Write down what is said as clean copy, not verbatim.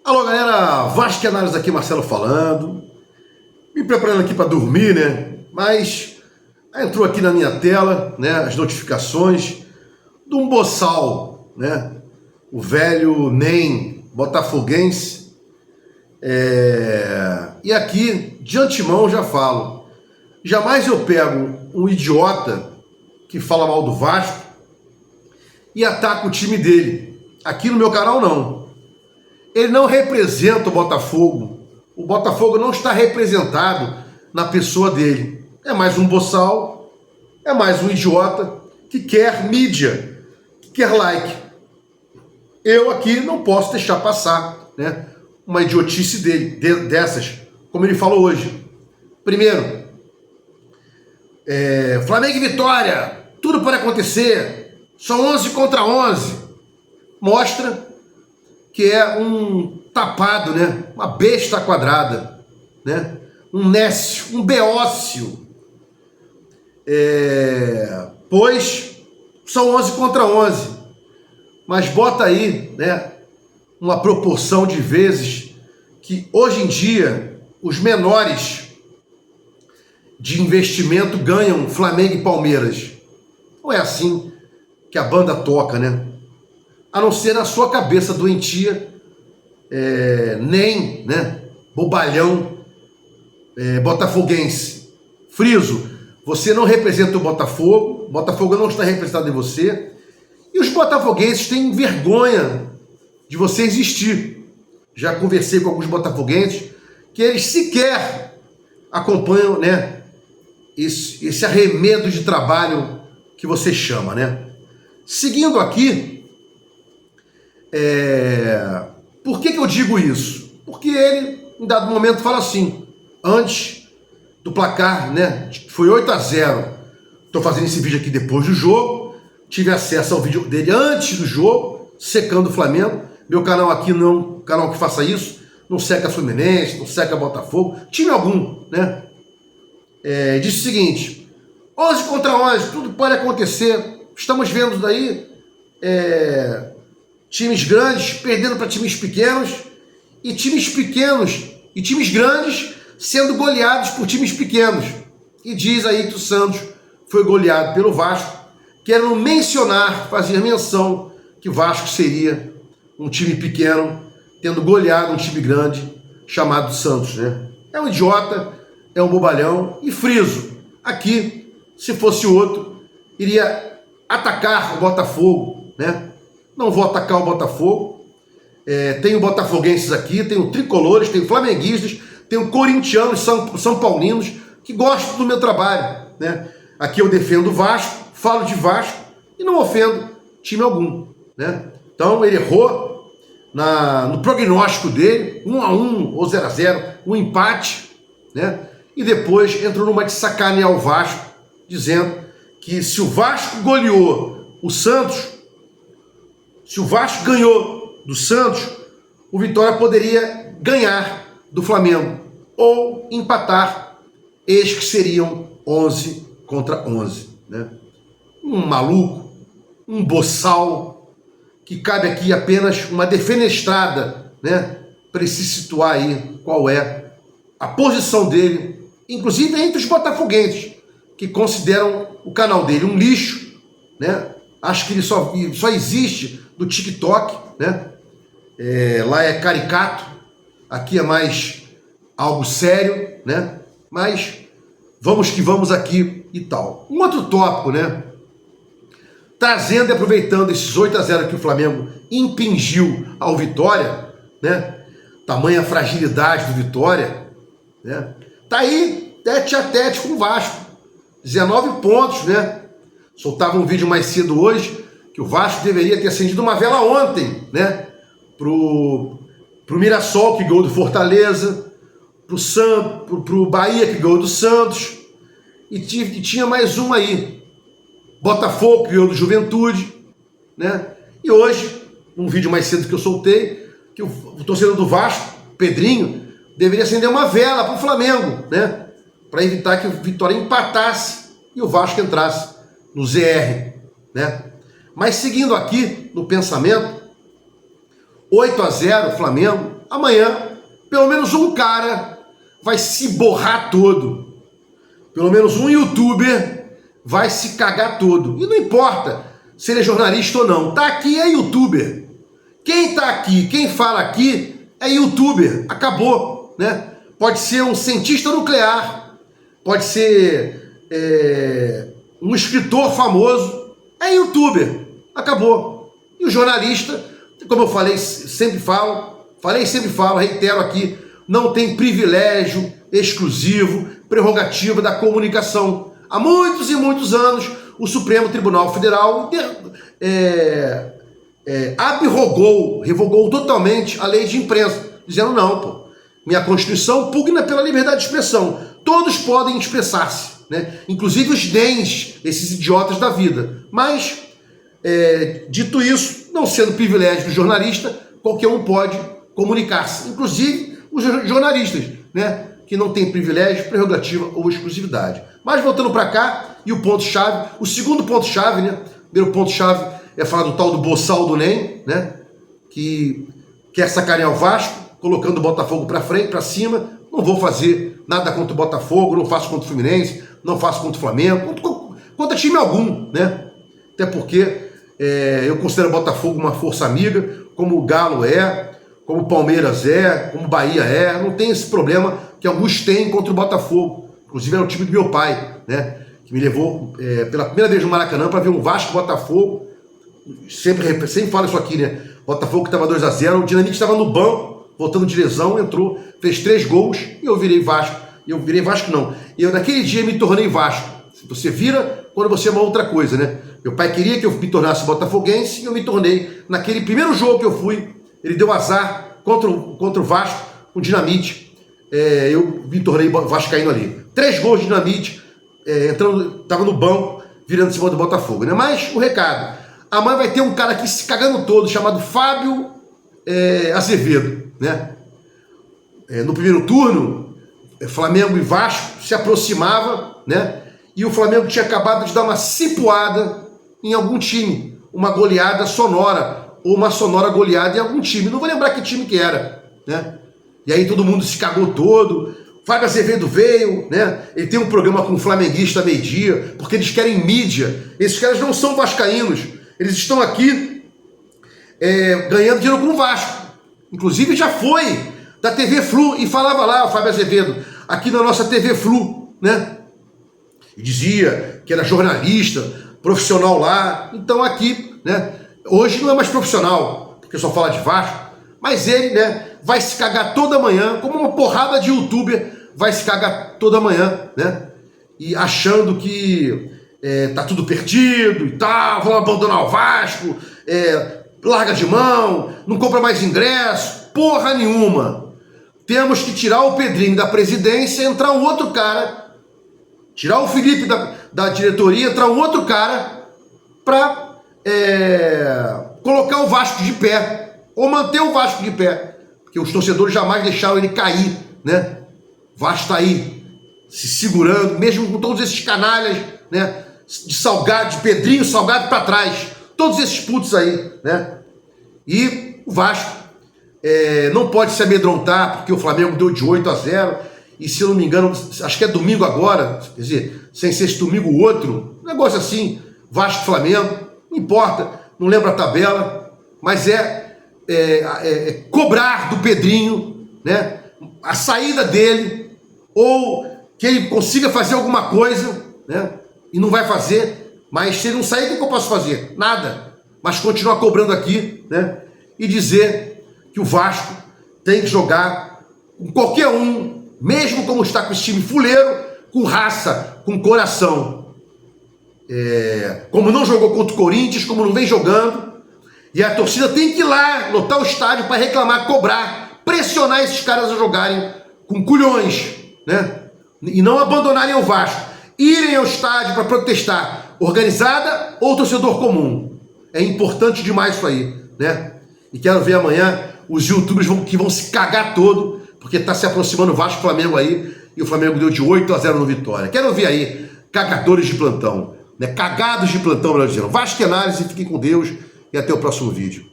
Alô galera, Vasco Análise aqui, Marcelo falando, me preparando aqui para dormir, né? Mas entrou aqui na minha tela, né, as notificações de um boçal, né? O velho NEM botafoguense. E aqui, de antemão, já falo, jamais eu pego um idiota que fala mal do Vasco e ataca o time dele. Aqui no meu canal não. Ele não representa o Botafogo. O Botafogo não está representado na pessoa dele. É mais um boçal, é mais um idiota que quer mídia, que quer like. Eu aqui não posso deixar passar, né, uma idiotice dele, dessas, como ele falou hoje. Primeiro, Flamengo e Vitória, tudo pode acontecer, são 11 contra 11. Mostra que é um tapado, né? Uma besta quadrada, né? Um nécio, um beócio. Pois são 11 contra 11. Mas bota aí, né, uma proporção de vezes que hoje em dia os menores de investimento ganham Flamengo e Palmeiras. Não é assim que a banda toca, né? A não ser na sua cabeça doentia, nem, né, bobalhão, botafoguense. Friso, você não representa o Botafogo não está representado em você, e os botafoguenses têm vergonha de você existir. Já conversei com alguns botafoguenses que eles sequer acompanham, né, esse arremedo de trabalho que você chama, né? Seguindo aqui, por que eu digo isso? Porque ele, em dado momento, fala assim, antes do placar, né, foi 8-0, estou fazendo esse vídeo aqui depois do jogo, tive acesso ao vídeo dele antes do jogo, secando o Flamengo. Meu canal aqui não é um canal que faça isso, não seca Fluminense, não seca Botafogo, time algum, né? Disse o seguinte, 11 contra 11, tudo pode acontecer, estamos vendo daí times grandes perdendo para times pequenos e times pequenos e times grandes sendo goleados por times pequenos. E diz aí que o Santos foi goleado pelo Vasco, querendo mencionar, fazer menção que o Vasco seria um time pequeno tendo goleado um time grande chamado Santos, né? É um idiota, é um bobalhão. E friso, aqui, se fosse outro, iria atacar o Botafogo, né? Não vou atacar o Botafogo. Tenho botafoguenses aqui, tenho tricolores, tenho flamenguistas, tenho corintianos, são paulinos que gostam do meu trabalho, né? Aqui eu defendo o Vasco, falo de Vasco e não ofendo time algum, né? Então ele errou no prognóstico dele, 1-1 ou 0-0, um empate, né? E depois entrou numa de sacanear o Vasco, dizendo que se o Vasco goleou o Santos, se o Vasco ganhou do Santos, o Vitória poderia ganhar do Flamengo ou empatar, eis que seriam 11 contra 11, né? Um maluco, um boçal, que cabe aqui apenas uma defenestrada, né, para ele se situar aí qual é a posição dele, inclusive entre os botafoguenses, que consideram o canal dele um lixo, né? Acho que ele só existe do TikTok, né? Lá é caricato, aqui é mais algo sério, né? Mas vamos que vamos aqui e tal. Um outro tópico, né? Trazendo e aproveitando esses 8-0 que o Flamengo impingiu ao Vitória, né? Tamanha fragilidade do Vitória, né? Tá aí, tete a tete com o Vasco, 19 pontos, né? Soltava um vídeo mais cedo hoje que o Vasco deveria ter acendido uma vela ontem, né? Pro Mirassol, que ganhou do Fortaleza, pro Bahia, que ganhou do Santos, e tinha mais um aí, Botafogo, que ganhou do Juventude, né? E hoje, num vídeo mais cedo que eu soltei, que o torcedor do Vasco, Pedrinho, deveria acender uma vela pro Flamengo, né? Para evitar que o Vitória empatasse e o Vasco entrasse no ZR, né? Mas seguindo aqui no pensamento, 8-0 Flamengo, amanhã, pelo menos um cara vai se borrar todo. Pelo menos um youtuber vai se cagar todo. E não importa se ele é jornalista ou não. Tá aqui é youtuber. Quem tá aqui, quem fala aqui é youtuber. Acabou, né? Pode ser um cientista nuclear, pode ser um escritor famoso, é youtuber. Acabou. E o jornalista, como eu falei, sempre falo, reitero aqui, não tem privilégio exclusivo, prerrogativa da comunicação. Há muitos e muitos anos, o Supremo Tribunal Federal revogou totalmente a lei de imprensa, dizendo não, pô, minha Constituição pugna pela liberdade de expressão. Todos podem expressar-se, né? Inclusive os DEMs, esses idiotas da vida. Mas, dito isso, não sendo privilégio do jornalista, qualquer um pode comunicar-se, inclusive os jornalistas, né? Que não tem privilégio, prerrogativa ou exclusividade. Mas voltando para cá, e o ponto-chave, o segundo ponto-chave, né? O primeiro ponto-chave é falar do tal do boçal do NEM, né? Que quer sacanear o Vasco, colocando o Botafogo para frente, para cima. Não vou fazer nada contra o Botafogo, não faço contra o Fluminense, não faço contra o Flamengo, contra time algum, né? Até porque eu considero o Botafogo uma força amiga, como o Galo é, como o Palmeiras é, como o Bahia é. Não tem esse problema que alguns têm contra o Botafogo. Inclusive era o time do meu pai, né? Que me levou pela primeira vez no Maracanã para ver um Vasco e Botafogo. Sempre falo isso aqui, né? Botafogo que estava 2-0, o Dinamite estava no banco, voltando de lesão, entrou, fez 3 gols e eu virei Vasco. Não. Eu naquele dia me tornei Vasco. Você vira quando você é uma outra coisa, né? Meu pai queria que eu me tornasse botafoguense e eu me tornei. Naquele primeiro jogo que eu fui, ele deu azar contra o Vasco, com o Dinamite. Eu me tornei vascaíno ali. 3 gols de Dinamite, estava no banco, virando em cima do Botafogo, né? Mas o recado, amanhã vai ter um cara aqui se cagando todo, chamado Fábio Azevedo, né? No primeiro turno, Flamengo e Vasco se aproximava, né? E o Flamengo tinha acabado de dar uma cipuada em algum time, uma goleada sonora, ou uma sonora goleada em algum time. Não vou lembrar que time que era, né? E aí todo mundo se cagou todo. Fábio Azevedo veio, né? Ele tem um programa com o flamenguista meio-dia, porque eles querem mídia. Esses caras não são vascaínos. Eles estão aqui ganhando dinheiro com o Vasco. Inclusive já foi da TV Flu e falava lá, o Fábio Azevedo, aqui na nossa TV Flu, né? E dizia que era jornalista, profissional lá. Então aqui, né? Hoje não é mais profissional, porque só fala de Vasco, mas ele, né, vai se cagar toda manhã, como uma porrada de youtuber vai se cagar toda manhã, né? E achando que tá tudo perdido e tal, vão abandonar o Vasco, larga de mão, não compra mais ingresso, porra nenhuma. Temos que tirar o Pedrinho da presidência, entrar um outro cara, tirar o Felipe da diretoria, entrar um outro cara para colocar o Vasco de pé, ou manter o Vasco de pé, porque os torcedores jamais deixaram ele cair, né? O Vasco tá aí, se segurando, mesmo com todos esses canalhas, né? De Salgado, de Pedrinho, Salgado para trás, todos esses putos aí, né? E o Vasco não pode se amedrontar, porque o Flamengo deu de 8-0, e se eu não me engano, acho que é domingo agora, quer dizer, sem ser esse domingo outro, um negócio assim, Vasco-Flamengo, não importa, não lembro a tabela, mas cobrar do Pedrinho, né, a saída dele, ou que ele consiga fazer alguma coisa, né, e não vai fazer, mas se ele não sair, o que eu posso fazer? Nada, mas continuar cobrando aqui, né, e dizer que o Vasco tem que jogar com qualquer um, mesmo como está com esse time fuleiro, com raça, com coração. Como não jogou contra o Corinthians, como não vem jogando, e a torcida tem que ir lá, lotar o estádio para reclamar, cobrar, pressionar esses caras a jogarem com culhões, né? E não abandonarem o Vasco, irem ao estádio para protestar, organizada ou torcedor comum. É importante demais isso aí, né? E quero ver amanhã os youtubers que vão se cagar todo, porque está se aproximando o Vasco e Flamengo aí, e o Flamengo deu de 8-0 no Vitória. Quero ver aí cagadores de plantão, né? Cagados de plantão, melhor dizendo. Vasco e análise, fiquem com Deus e até o próximo vídeo.